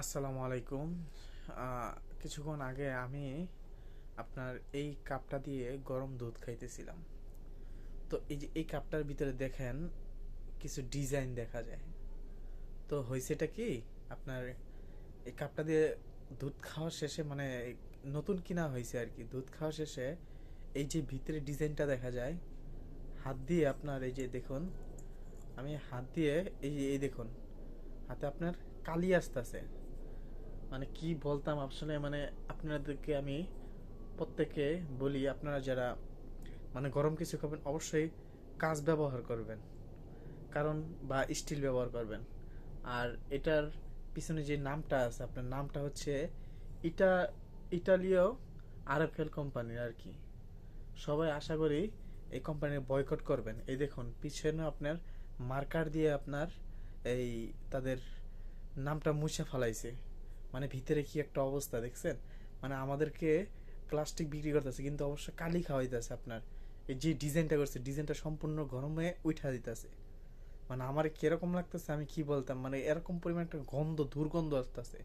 আসসালামু আলাইকুম। কিছুক্ষণ আগে আমি আপনার এই কাপটা দিয়ে গরম দুধ খাইতেছিলাম। তো এই যে এই কাপটার ভিতরে দেখেন কিছু ডিজাইন দেখা যায়। তো হয়েছেটা কি, আপনার এই কাপটা দিয়ে দুধ খাওয়া শেষে মানে নতুন কিনা হয়েছে আর কি, দুধ খাওয়া শেষে এই যে ভিতরে ডিজাইনটা দেখা যায়, হাত দিয়ে আপনার এই যে দেখুন, আমি হাত দিয়ে এই দেখুন, হাতে আপনার কালি আসতেছে। মানে কি বলতাম আসলে, মানে আপনাদেরকে আমি প্রত্যেকে বলি, আপনারা যারা মানে গরম কিছু খাবেন অবশ্যই কাঁচ ব্যবহার করবেন, কারণ বা স্টিল ব্যবহার করবেন। আর এটার পিছনে যে নামটা আছে, আপনার নামটা হচ্ছে ইটা ইটালীয় আরএফএল কোম্পানির আর কি। সবাই আশা করি এই কোম্পানির বয়কট করবেন। এই দেখুন পিছনে আপনার মার্কার দিয়ে আপনার এই তাদের নামটা মুছে ফেলাইছে। মানে ভিতরে কি একটা অবস্থা দেখছেন, মানে আমাদেরকে প্লাস্টিক বিক্রি করতেছে কিন্তু অবশ্য কালি খাওয়াইতেছে। আপনার এই যে ডিজাইনটা করছে, ডিজাইনটা সম্পূর্ণ গরমে উঠা দিতেছে। মানে আমার কিরকম লাগতেছে আমি কি বলতাম, মানে এরকম পরিমাণ একটা গন্ধ, দুর্গন্ধ আসতেছে।